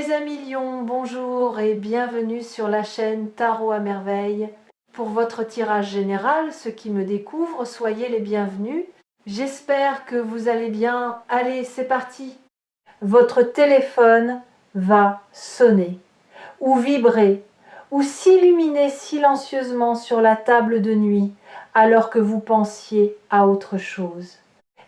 Mes amis lions, bonjour et bienvenue sur la chaîne Tarot à merveille. Pour votre tirage général, ceux qui me découvrent, soyez les bienvenus. J'espère que vous allez bien. Allez, c'est parti. Votre téléphone va sonner, ou vibrer, ou s'illuminer silencieusement sur la table de nuit, alors que vous pensiez à autre chose.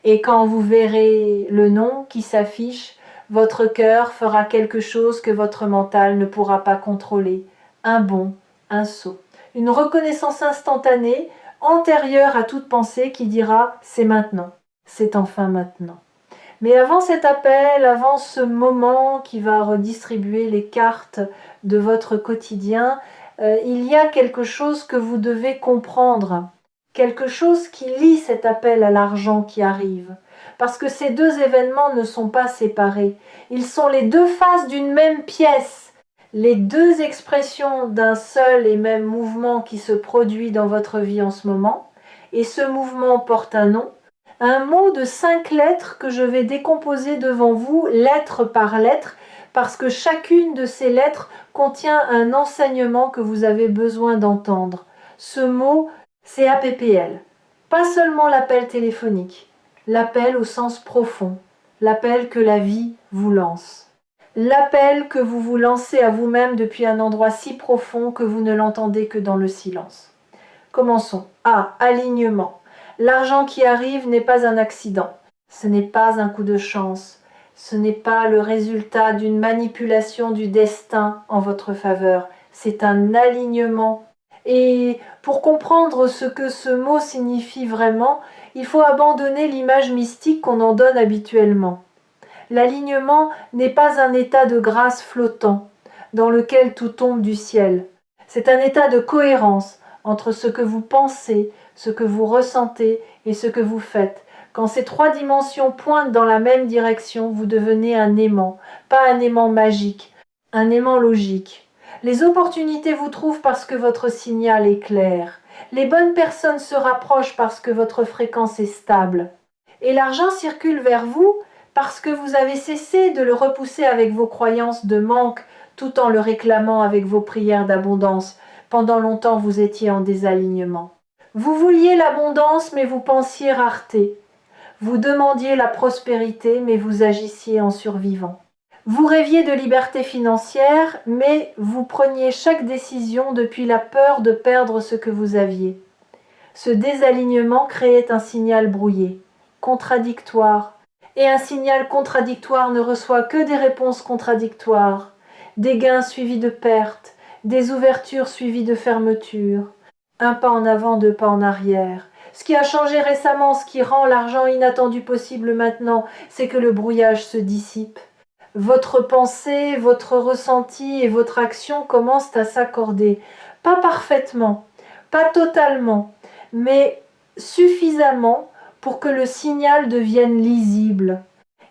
Et quand vous verrez le nom qui s'affiche, votre cœur fera quelque chose que votre mental ne pourra pas contrôler. Un bond, un saut. Une reconnaissance instantanée, antérieure à toute pensée qui dira « c'est maintenant, c'est enfin maintenant ». Mais avant cet appel, avant ce moment qui va redistribuer les cartes de votre quotidien, il y a quelque chose que vous devez comprendre. Quelque chose qui lie cet appel à l'argent qui arrive. Parce que ces deux événements ne sont pas séparés. Ils sont les deux faces d'une même pièce. Les deux expressions d'un seul et même mouvement qui se produit dans votre vie en ce moment. Et ce mouvement porte un nom. Un mot de 5 lettres que je vais décomposer devant vous, lettre par lettre, parce que chacune de ces lettres contient un enseignement que vous avez besoin d'entendre. Ce mot, c'est APPL. Pas seulement l'appel téléphonique, l'appel au sens profond, l'appel que la vie vous lance. L'appel que vous vous lancez à vous-même depuis un endroit si profond que vous ne l'entendez que dans le silence. Commençons. A. Alignement. L'argent qui arrive n'est pas un accident. Ce n'est pas un coup de chance. Ce n'est pas le résultat d'une manipulation du destin en votre faveur. C'est un alignement. Et pour comprendre ce que ce mot signifie vraiment, il faut abandonner l'image mystique qu'on en donne habituellement. L'alignement n'est pas un état de grâce flottant, dans lequel tout tombe du ciel. C'est un état de cohérence entre ce que vous pensez, ce que vous ressentez et ce que vous faites. Quand ces trois dimensions pointent dans la même direction, vous devenez un aimant, pas un aimant magique, un aimant logique. Les opportunités vous trouvent parce que votre signal est clair. Les bonnes personnes se rapprochent parce que votre fréquence est stable. Et l'argent circule vers vous parce que vous avez cessé de le repousser avec vos croyances de manque tout en le réclamant avec vos prières d'abondance. Pendant longtemps, vous étiez en désalignement. Vous vouliez l'abondance, mais vous pensiez rareté. Vous demandiez la prospérité, mais vous agissiez en survivant. Vous rêviez de liberté financière, mais vous preniez chaque décision depuis la peur de perdre ce que vous aviez. Ce désalignement créait un signal brouillé, contradictoire, et un signal contradictoire ne reçoit que des réponses contradictoires, des gains suivis de pertes, des ouvertures suivies de fermetures, un pas en avant, deux pas en arrière. Ce qui a changé récemment, ce qui rend l'argent inattendu possible maintenant, c'est que le brouillage se dissipe. Votre pensée, votre ressenti et votre action commencent à s'accorder. Pas parfaitement, pas totalement, mais suffisamment pour que le signal devienne lisible.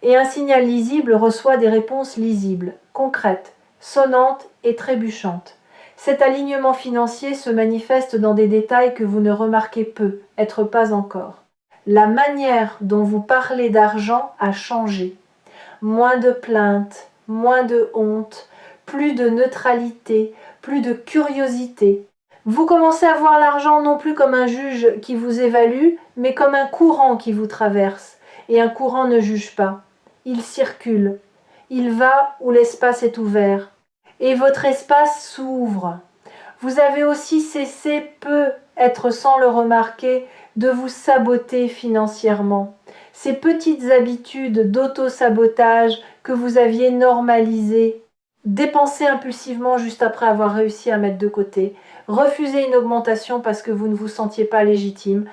Et un signal lisible reçoit des réponses lisibles, concrètes, sonnantes et trébuchantes. Cet alignement financier se manifeste dans des détails que vous ne remarquez peu, être pas encore. La manière dont vous parlez d'argent a changé. Moins de plaintes, moins de honte, plus de neutralité, plus de curiosité. Vous commencez à voir l'argent non plus comme un juge qui vous évalue, mais comme un courant qui vous traverse. Et un courant ne juge pas. Il circule. Il va où l'espace est ouvert. Et votre espace s'ouvre. Vous avez aussi cessé, peu être sans le remarquer, de vous saboter financièrement. Ces petites habitudes d'auto-sabotage que vous aviez normalisées, dépenser impulsivement juste après avoir réussi à mettre de côté, refuser une augmentation parce que vous ne vous sentiez pas légitime,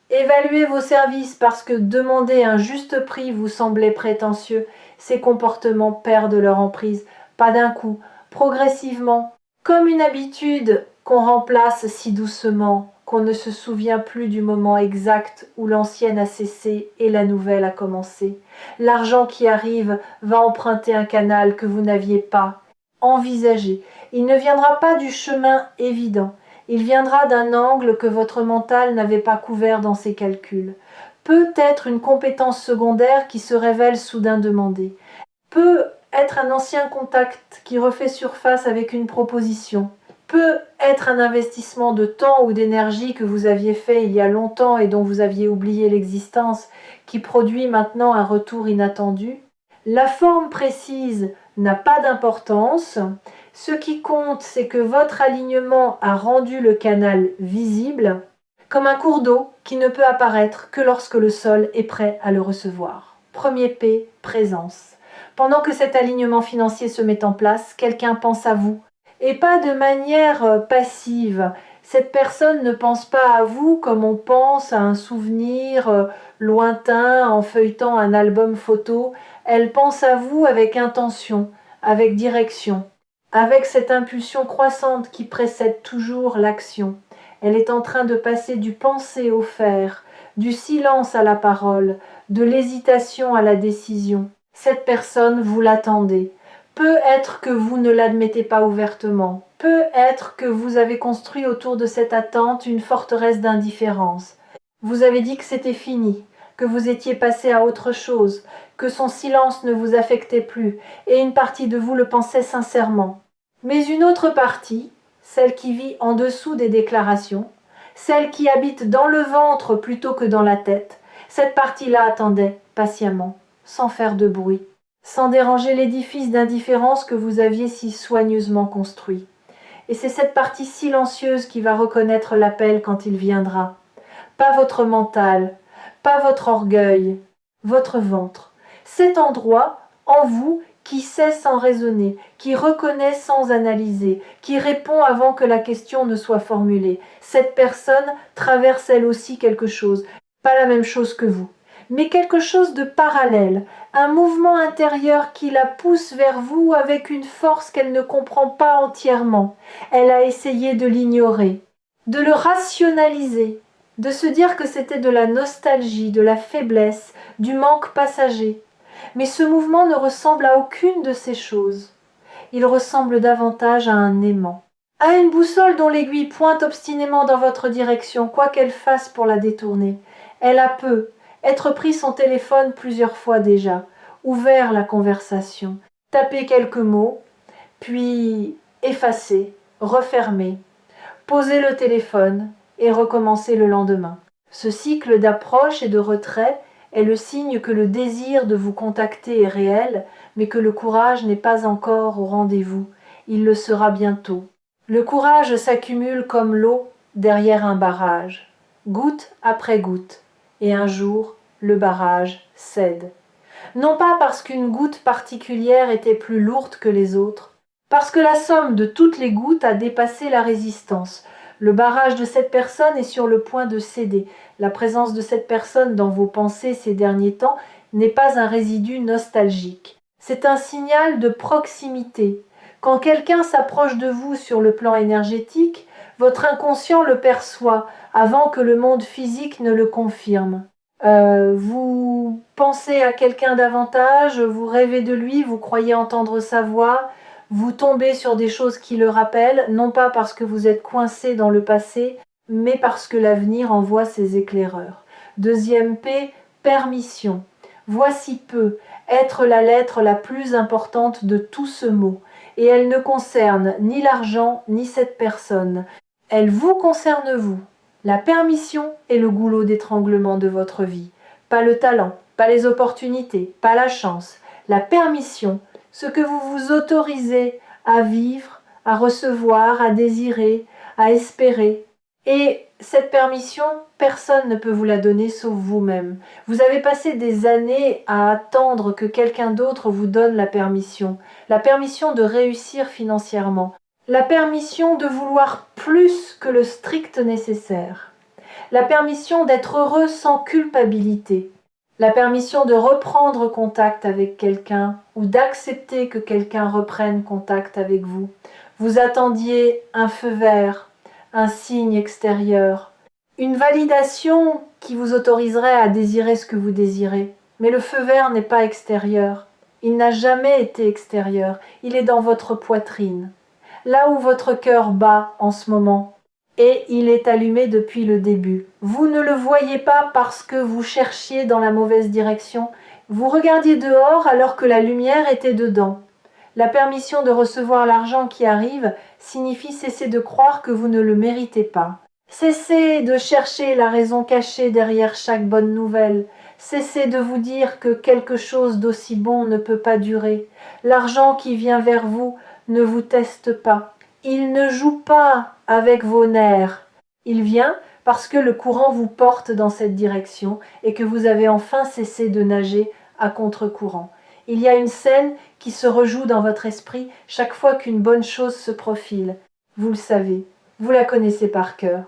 évaluer vos services parce que demander un juste prix vous semblait prétentieux, ces comportements perdent leur emprise, pas d'un coup, progressivement, comme une habitude qu'on remplace si doucement, qu'on ne se souvient plus du moment exact où l'ancienne a cessé et la nouvelle a commencé. L'argent qui arrive va emprunter un canal que vous n'aviez pas envisagé. Il ne viendra pas du chemin évident. Il viendra d'un angle que votre mental n'avait pas couvert dans ses calculs. Peut-être une compétence secondaire qui se révèle soudain demandée. Peut être un ancien contact qui refait surface avec une proposition, peut être un investissement de temps ou d'énergie que vous aviez fait il y a longtemps et dont vous aviez oublié l'existence, qui produit maintenant un retour inattendu. La forme précise n'a pas d'importance. Ce qui compte, c'est que votre alignement a rendu le canal visible, comme un cours d'eau qui ne peut apparaître que lorsque le sol est prêt à le recevoir. Premier P, présence. Pendant que cet alignement financier se met en place, quelqu'un pense à vous, et pas de manière passive. Cette personne ne pense pas à vous comme on pense à un souvenir lointain en feuilletant un album photo. Elle pense à vous avec intention, avec direction, avec cette impulsion croissante qui précède toujours l'action. Elle est en train de passer du penser au faire, du silence à la parole, de l'hésitation à la décision. Cette personne, vous l'attendez. Peut être que vous ne l'admettez pas ouvertement. Peut être que vous avez construit autour de cette attente une forteresse d'indifférence. Vous avez dit que c'était fini, que vous étiez passé à autre chose, que son silence ne vous affectait plus, et une partie de vous le pensait sincèrement. Mais une autre partie, celle qui vit en dessous des déclarations, celle qui habite dans le ventre plutôt que dans la tête, cette partie-là attendait patiemment, sans faire de bruit, sans déranger l'édifice d'indifférence que vous aviez si soigneusement construit. Et c'est cette partie silencieuse qui va reconnaître l'appel quand il viendra. Pas votre mental, pas votre orgueil, votre ventre. Cet endroit en vous qui sait sans raisonner, qui reconnaît sans analyser, qui répond avant que la question ne soit formulée. Cette personne traverse elle aussi quelque chose, pas la même chose que vous, mais quelque chose de parallèle, un mouvement intérieur qui la pousse vers vous avec une force qu'elle ne comprend pas entièrement. Elle a essayé de l'ignorer, de le rationaliser, de se dire que c'était de la nostalgie, de la faiblesse, du manque passager. Mais ce mouvement ne ressemble à aucune de ces choses. Il ressemble davantage à un aimant, à une boussole dont l'aiguille pointe obstinément dans votre direction, quoi qu'elle fasse pour la détourner. Elle a être pris son téléphone plusieurs fois déjà, ouvert la conversation, tapé quelques mots, puis effacé, refermé, posé le téléphone et recommencer le lendemain. Ce cycle d'approche et de retrait est le signe que le désir de vous contacter est réel, mais que le courage n'est pas encore au rendez-vous. Il le sera bientôt. Le courage s'accumule comme l'eau derrière un barrage, goutte après goutte, et un jour, le barrage cède. Non pas parce qu'une goutte particulière était plus lourde que les autres, parce que la somme de toutes les gouttes a dépassé la résistance. Le barrage de cette personne est sur le point de céder. La présence de cette personne dans vos pensées ces derniers temps n'est pas un résidu nostalgique. C'est un signal de proximité. Quand quelqu'un s'approche de vous sur le plan énergétique, votre inconscient le perçoit avant que le monde physique ne le confirme. Vous pensez à quelqu'un davantage, vous rêvez de lui, vous croyez entendre sa voix, vous tombez sur des choses qui le rappellent, non pas parce que vous êtes coincé dans le passé, mais parce que l'avenir envoie ses éclaireurs. Deuxième P, permission. Voici peu, être la lettre la plus importante de tout ce mot, et elle ne concerne ni l'argent ni cette personne. Elle vous concerne vous. La permission est le goulot d'étranglement de votre vie. Pas le talent, pas les opportunités, pas la chance. La permission, ce que vous vous autorisez à vivre, à recevoir, à désirer, à espérer. Et cette permission, personne ne peut vous la donner sauf vous-même. Vous avez passé des années à attendre que quelqu'un d'autre vous donne la permission de réussir financièrement, la permission de vouloir plus que le strict nécessaire, la permission d'être heureux sans culpabilité, la permission de reprendre contact avec quelqu'un ou d'accepter que quelqu'un reprenne contact avec vous. Vous attendiez un feu vert, un signe extérieur, une validation qui vous autoriserait à désirer ce que vous désirez. Mais le feu vert n'est pas extérieur. Il n'a jamais été extérieur. Il est dans votre poitrine, là où votre cœur bat en ce moment. Et il est allumé depuis le début. Vous ne le voyez pas parce que vous cherchiez dans la mauvaise direction. Vous regardiez dehors alors que la lumière était dedans. La permission de recevoir l'argent qui arrive signifie cesser de croire que vous ne le méritez pas. Cessez de chercher la raison cachée derrière chaque bonne nouvelle. Cessez de vous dire que quelque chose d'aussi bon ne peut pas durer. L'argent qui vient vers vous ne vous teste pas. Il ne joue pas avec vos nerfs. Il vient parce que le courant vous porte dans cette direction et que vous avez enfin cessé de nager à contre-courant. Il y a une scène qui se rejoue dans votre esprit chaque fois qu'une bonne chose se profile. Vous le savez, vous la connaissez par cœur.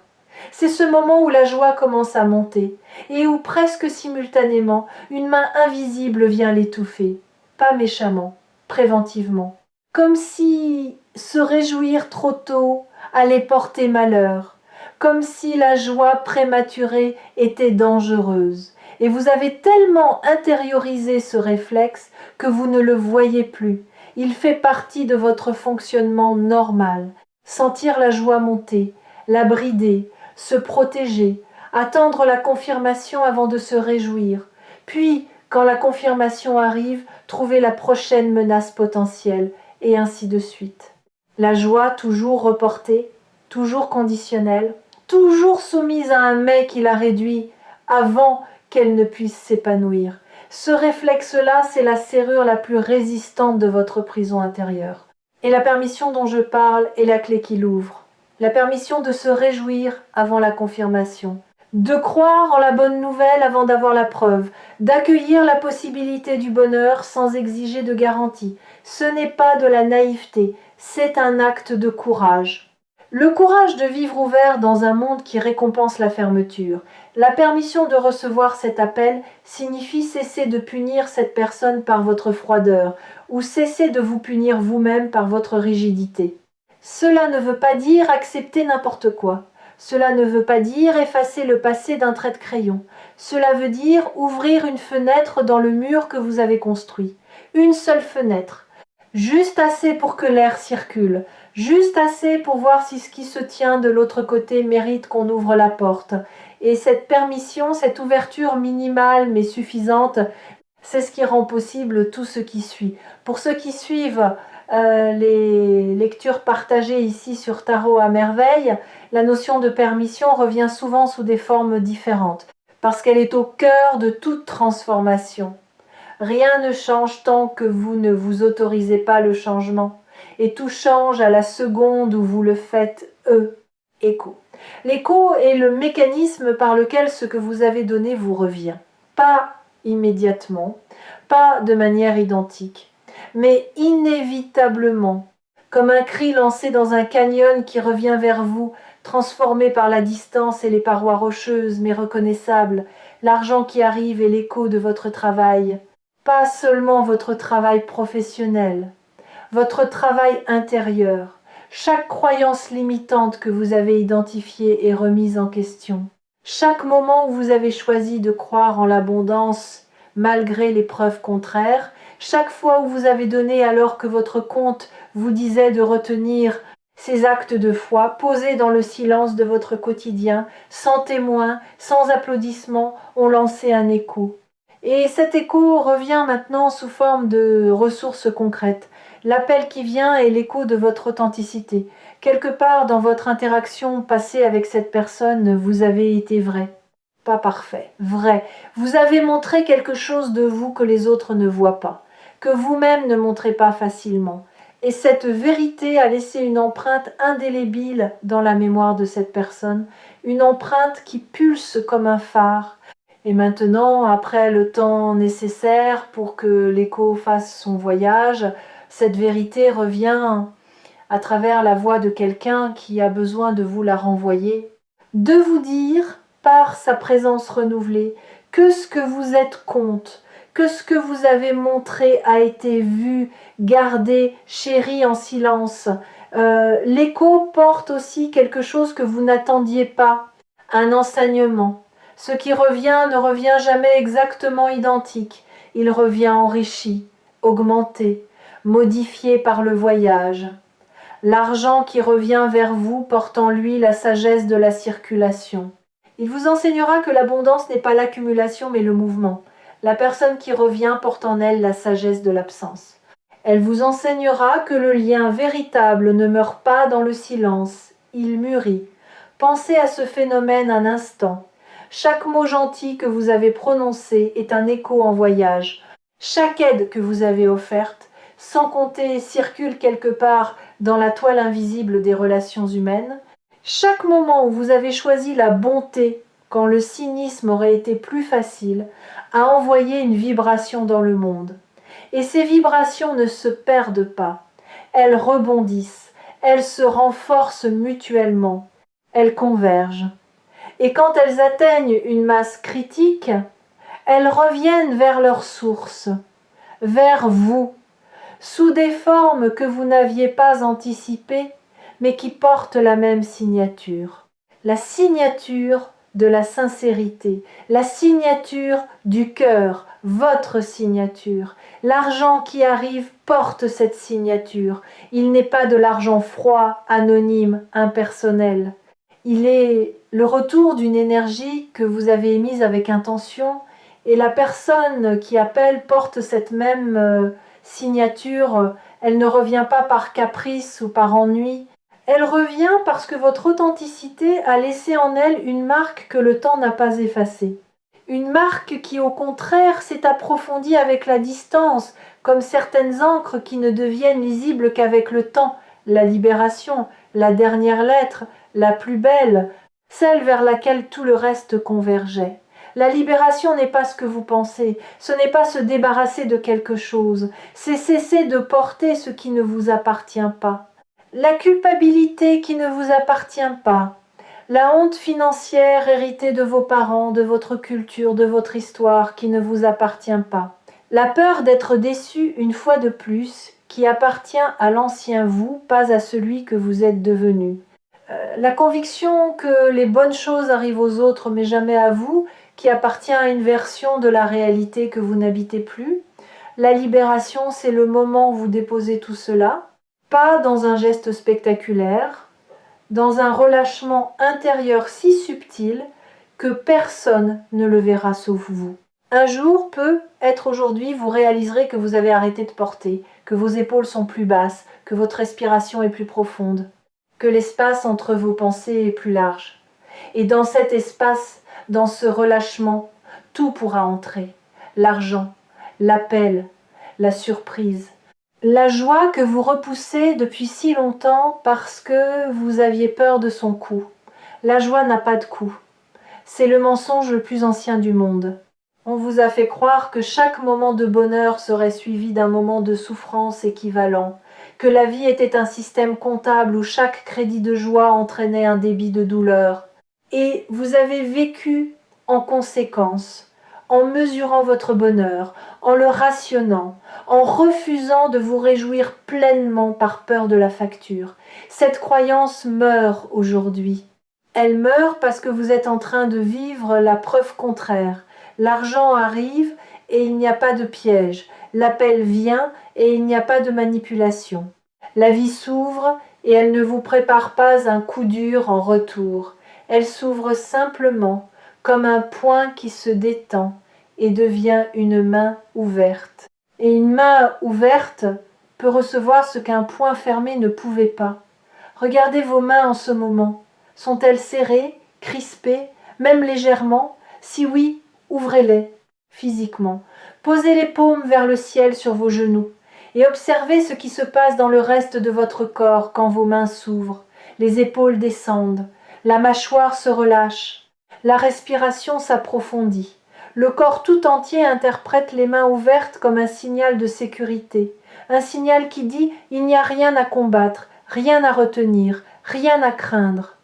C'est ce moment où la joie commence à monter et où presque simultanément une main invisible vient l'étouffer, pas méchamment, préventivement, comme si se réjouir trop tôt allait porter malheur, comme si la joie prématurée était dangereuse. Et vous avez tellement intériorisé ce réflexe que vous ne le voyez plus. Il fait partie de votre fonctionnement normal. Sentir la joie monter, la brider, se protéger, attendre la confirmation avant de se réjouir. Puis, quand la confirmation arrive, trouver la prochaine menace potentielle, et ainsi de suite. La joie toujours reportée, toujours conditionnelle, toujours soumise à un mais qui la réduit avant qu'elle ne puisse s'épanouir. Ce réflexe-là, c'est la serrure la plus résistante de votre prison intérieure. Et la permission dont je parle est la clé qui l'ouvre. La permission de se réjouir avant la confirmation. De croire en la bonne nouvelle avant d'avoir la preuve. D'accueillir la possibilité du bonheur sans exiger de garantie. Ce n'est pas de la naïveté, c'est un acte de courage. Le courage de vivre ouvert dans un monde qui récompense la fermeture. La permission de recevoir cet appel signifie cesser de punir cette personne par votre froideur ou cesser de vous punir vous-même par votre rigidité. Cela ne veut pas dire accepter n'importe quoi. Cela ne veut pas dire effacer le passé d'un trait de crayon. Cela veut dire ouvrir une fenêtre dans le mur que vous avez construit. Une seule fenêtre. Juste assez pour que l'air circule. Juste assez pour voir si ce qui se tient de l'autre côté mérite qu'on ouvre la porte. Et cette permission, cette ouverture minimale mais suffisante, c'est ce qui rend possible tout ce qui suit. Pour ceux qui suivent les lectures partagées ici sur Tarot à merveille, la notion de permission revient souvent sous des formes différentes, parce qu'elle est au cœur de toute transformation. Rien ne change tant que vous ne vous autorisez pas le changement. Et tout change à la seconde où vous le faites, écho. L'écho est le mécanisme par lequel ce que vous avez donné vous revient. Pas immédiatement, pas de manière identique, mais inévitablement, comme un cri lancé dans un canyon qui revient vers vous, transformé par la distance et les parois rocheuses, mais reconnaissable, l'argent qui arrive et l'écho de votre travail. Pas seulement votre travail professionnel, votre travail intérieur, chaque croyance limitante que vous avez identifiée et remise en question, chaque moment où vous avez choisi de croire en l'abondance malgré les preuves contraires, chaque fois où vous avez donné alors que votre compte vous disait de retenir ces actes de foi posés dans le silence de votre quotidien, sans témoin, sans applaudissements, ont lancé un écho. Et cet écho revient maintenant sous forme de ressources concrètes. L'appel qui vient est l'écho de votre authenticité. Quelque part dans votre interaction passée avec cette personne, vous avez été vrai. Pas parfait, vrai. Vous avez montré quelque chose de vous que les autres ne voient pas, que vous-même ne montrez pas facilement. Et cette vérité a laissé une empreinte indélébile dans la mémoire de cette personne, une empreinte qui pulse comme un phare. Et maintenant, après le temps nécessaire pour que l'écho fasse son voyage, cette vérité revient à travers la voix de quelqu'un qui a besoin de vous la renvoyer, de vous dire, par sa présence renouvelée, que ce que vous êtes compte, que ce que vous avez montré a été vu, gardé, chéri en silence. L'écho porte aussi quelque chose que vous n'attendiez pas, un enseignement. Ce qui revient ne revient jamais exactement identique, il revient enrichi, augmenté, modifié par le voyage. L'argent qui revient vers vous porte en lui la sagesse de la circulation. Il vous enseignera que l'abondance n'est pas l'accumulation mais le mouvement. La personne qui revient porte en elle la sagesse de l'absence. Elle vous enseignera que le lien véritable ne meurt pas dans le silence, il mûrit. Pensez à ce phénomène un instant. Chaque mot gentil que vous avez prononcé est un écho en voyage. Chaque aide que vous avez offerte, sans compter, circule quelque part dans la toile invisible des relations humaines. Chaque moment où vous avez choisi la bonté, quand le cynisme aurait été plus facile, a envoyé une vibration dans le monde. Et ces vibrations ne se perdent pas. Elles rebondissent, elles se renforcent mutuellement, elles convergent. Et quand elles atteignent une masse critique, elles reviennent vers leur source, vers vous, sous des formes que vous n'aviez pas anticipées, mais qui portent la même signature. La signature de la sincérité, la signature du cœur, votre signature. L'argent qui arrive porte cette signature. Il n'est pas de l'argent froid, anonyme, impersonnel. Il est le retour d'une énergie que vous avez émise avec intention, et la personne qui appelle porte cette même signature. Elle ne revient pas par caprice ou par ennui. Elle revient parce que votre authenticité a laissé en elle une marque que le temps n'a pas effacée. Une marque qui, au contraire, s'est approfondie avec la distance, comme certaines encres qui ne deviennent lisibles qu'avec le temps. La libération, la dernière lettre, la plus belle, celle vers laquelle tout le reste convergeait. La libération n'est pas ce que vous pensez, ce n'est pas se débarrasser de quelque chose, c'est cesser de porter ce qui ne vous appartient pas. La culpabilité qui ne vous appartient pas, la honte financière héritée de vos parents, de votre culture, de votre histoire qui ne vous appartient pas. La peur d'être déçu une fois de plus, qui appartient à l'ancien vous, pas à celui que vous êtes devenu. La conviction que les bonnes choses arrivent aux autres mais jamais à vous, qui appartient à une version de la réalité que vous n'habitez plus. La libération, c'est le moment où vous déposez tout cela, pas dans un geste spectaculaire, dans un relâchement intérieur si subtil que personne ne le verra sauf vous. Un jour peut être aujourd'hui, vous réaliserez que vous avez arrêté de porter, que vos épaules sont plus basses, que votre respiration est plus profonde, que l'espace entre vos pensées est plus large. Et dans cet espace, dans ce relâchement, tout pourra entrer. L'argent, l'appel, la surprise, la joie que vous repoussez depuis si longtemps parce que vous aviez peur de son coût. La joie n'a pas de coût. C'est le mensonge le plus ancien du monde. On vous a fait croire que chaque moment de bonheur serait suivi d'un moment de souffrance équivalent, que la vie était un système comptable où chaque crédit de joie entraînait un débit de douleur. Et vous avez vécu en conséquence, en mesurant votre bonheur, en le rationnant, en refusant de vous réjouir pleinement par peur de la facture. Cette croyance meurt aujourd'hui. Elle meurt parce que vous êtes en train de vivre la preuve contraire. L'argent arrive et il n'y a pas de piège. L'appel vient et il n'y a pas de manipulation. La vie s'ouvre et elle ne vous prépare pas un coup dur en retour. Elle s'ouvre simplement comme un poing qui se détend et devient une main ouverte. Et une main ouverte peut recevoir ce qu'un poing fermé ne pouvait pas. Regardez vos mains en ce moment. Sont-elles serrées, crispées, même légèrement? Si oui, ouvrez-les physiquement. Posez les paumes vers le ciel sur vos genoux et observez ce qui se passe dans le reste de votre corps quand vos mains s'ouvrent. Les épaules descendent, la mâchoire se relâche, la respiration s'approfondit. Le corps tout entier interprète les mains ouvertes comme un signal de sécurité, un signal qui dit « il n'y a rien à combattre, rien à retenir, rien à craindre ».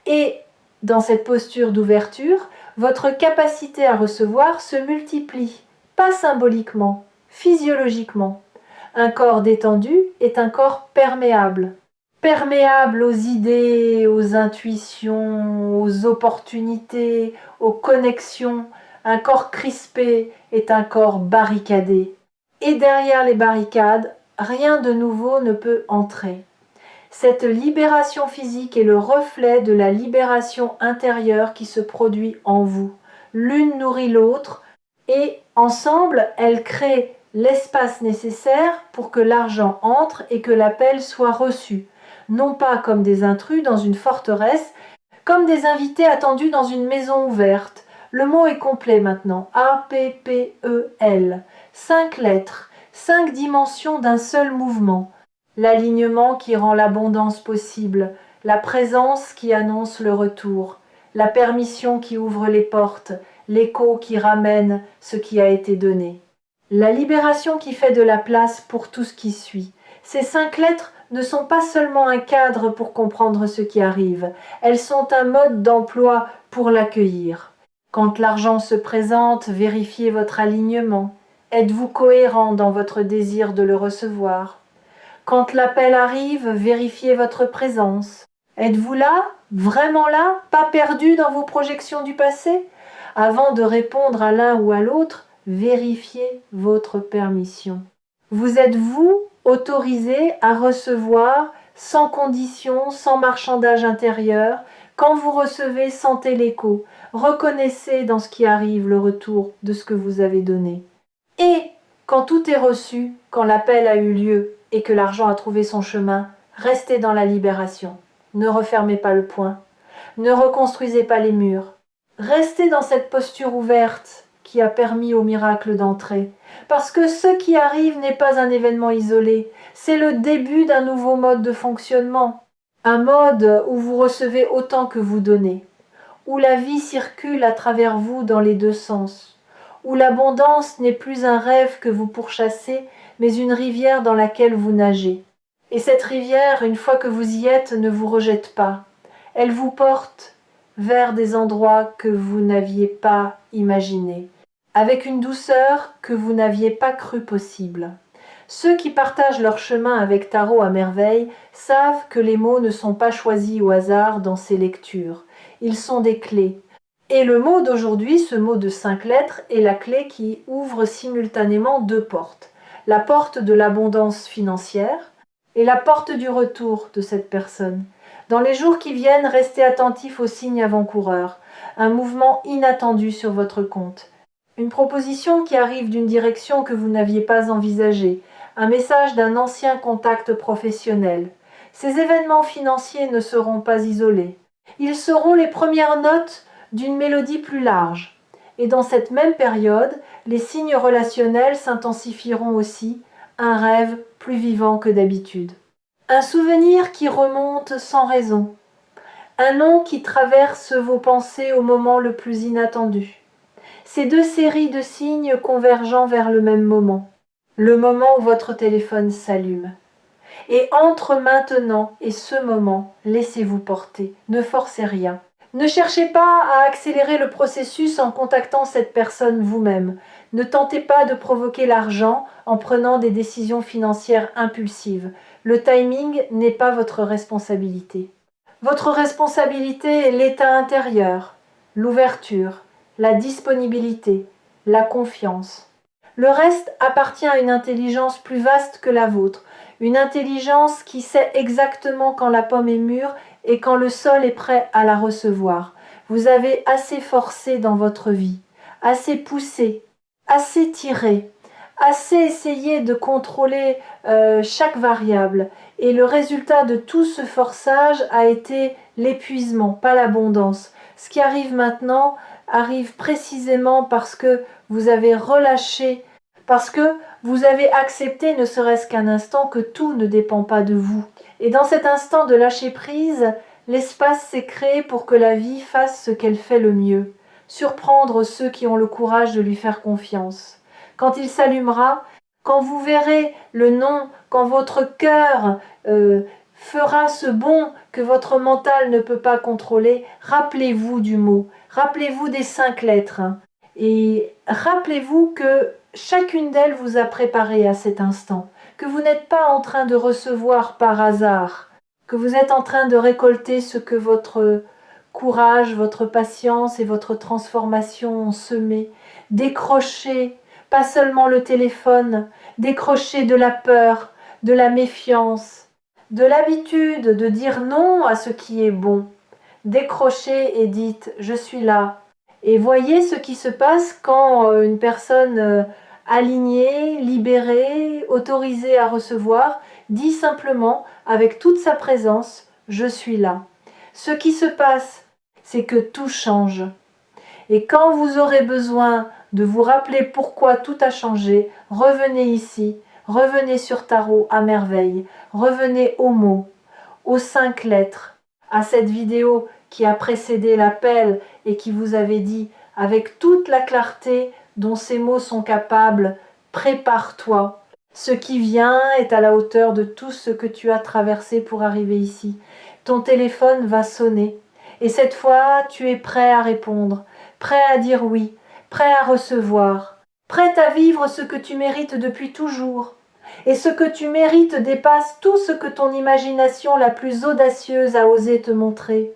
Et dans cette posture d'ouverture, votre capacité à recevoir se multiplie, pas symboliquement, physiologiquement. Un corps détendu est un corps perméable. Perméable aux idées, aux intuitions, aux opportunités, aux connexions. Un corps crispé est un corps barricadé. Et derrière les barricades, rien de nouveau ne peut entrer. Cette libération physique est le reflet de la libération intérieure qui se produit en vous. L'une nourrit l'autre Et ensemble, elles créent l'espace nécessaire pour que l'argent entre et que l'appel soit reçu. Non pas comme des intrus dans une forteresse, comme des invités attendus dans une maison ouverte. Le mot est complet maintenant. A-P-P-E-L. 5 lettres, 5 dimensions d'un seul mouvement. L'alignement qui rend l'abondance possible, la présence qui annonce le retour, la permission qui ouvre les portes, l'écho qui ramène ce qui a été donné. La libération qui fait de la place pour tout ce qui suit. Ces 5 lettres ne sont pas seulement un cadre pour comprendre ce qui arrive, elles sont un mode d'emploi pour l'accueillir. Quand l'argent se présente, vérifiez votre alignement. Êtes-vous cohérent dans votre désir de le recevoir? Quand l'appel arrive, vérifiez votre présence. Êtes-vous là? Vraiment là? Pas perdu dans vos projections du passé? Avant de répondre à l'un ou à l'autre, vérifiez votre permission. Vous êtes-vous autorisé à recevoir sans condition, sans marchandage intérieur? Quand vous recevez, sentez l'écho. Reconnaissez dans ce qui arrive le retour de ce que vous avez donné. Et quand tout est reçu, quand l'appel a eu lieu et que l'argent a trouvé son chemin, restez dans la libération. Ne refermez pas le poing. Ne reconstruisez pas les murs. Restez dans cette posture ouverte qui a permis au miracle d'entrer. Parce que ce qui arrive n'est pas un événement isolé, c'est le début d'un nouveau mode de fonctionnement. Un mode où vous recevez autant que vous donnez, où la vie circule à travers vous dans les deux sens, où l'abondance n'est plus un rêve que vous pourchassez, mais une rivière dans laquelle vous nagez. Et cette rivière, une fois que vous y êtes, ne vous rejette pas. Elle vous porte vers des endroits que vous n'aviez pas imaginés, avec une douceur que vous n'aviez pas cru possible. Ceux qui partagent leur chemin avec Tarot à merveille savent que les mots ne sont pas choisis au hasard dans ces lectures. Ils sont des clés. Et le mot d'aujourd'hui, ce mot de 5 lettres, est la clé qui ouvre simultanément 2 portes. La porte de l'abondance financière et la porte du retour de cette personne. Dans les jours qui viennent, restez attentifs aux signes avant-coureurs, un mouvement inattendu sur votre compte, une proposition qui arrive d'une direction que vous n'aviez pas envisagée, un message d'un ancien contact professionnel. Ces événements financiers ne seront pas isolés. Ils seront les premières notes d'une mélodie plus large. Et dans cette même période, les signes relationnels s'intensifieront aussi, un rêve plus vivant que d'habitude. Un souvenir qui remonte sans raison. Un nom qui traverse vos pensées au moment le plus inattendu. Ces 2 séries de signes convergeant vers le même moment. Le moment où votre téléphone s'allume. Et entre maintenant et ce moment, laissez-vous porter. Ne forcez rien. Ne cherchez pas à accélérer le processus en contactant cette personne vous-même. Ne tentez pas de provoquer l'argent en prenant des décisions financières impulsives. Le timing n'est pas votre responsabilité. Votre responsabilité est l'état intérieur, l'ouverture, la disponibilité, la confiance. Le reste appartient à une intelligence plus vaste que la vôtre, une intelligence qui sait exactement quand la pomme est mûre et quand le sol est prêt à la recevoir. Vous avez assez forcé dans votre vie, assez poussé, assez tiré, assez essayé de contrôler chaque variable. Et le résultat de tout ce forçage a été l'épuisement, pas l'abondance. Ce qui arrive maintenant arrive précisément parce que vous avez relâché, parce que vous avez accepté, ne serait-ce qu'un instant, que tout ne dépend pas de vous. Et dans cet instant de lâcher prise, l'espace s'est créé pour que la vie fasse ce qu'elle fait le mieux, surprendre ceux qui ont le courage de lui faire confiance. Quand il s'allumera, quand vous verrez le nom, quand votre cœur fera ce bond que votre mental ne peut pas contrôler, rappelez-vous du mot, rappelez-vous des 5 lettres, et rappelez-vous que chacune d'elles vous a préparé à cet instant, que vous n'êtes pas en train de recevoir par hasard, que vous êtes en train de récolter ce que votre courage, votre patience et votre transformation ont semé. Décrochez, pas seulement le téléphone, décrochez de la peur, de la méfiance, de l'habitude de dire non à ce qui est bon. Décrochez et dites « je suis là » Et voyez ce qui se passe quand une personne alignée, libérée, autorisée à recevoir, dit simplement avec toute sa présence « Je suis là ». Ce qui se passe, c'est que tout change. Et quand vous aurez besoin de vous rappeler pourquoi tout a changé, revenez ici, revenez sur Tarot à merveille, revenez aux mots, aux 5 lettres, à cette vidéo qui a précédé l'appel et qui vous avait dit, avec toute la clarté dont ces mots sont capables, prépare-toi. Ce qui vient est à la hauteur de tout ce que tu as traversé pour arriver ici. Ton téléphone va sonner. Et cette fois, tu es prêt à répondre, prêt à dire oui, prêt à recevoir, prêt à vivre ce que tu mérites depuis toujours. Et ce que tu mérites dépasse tout ce que ton imagination la plus audacieuse a osé te montrer.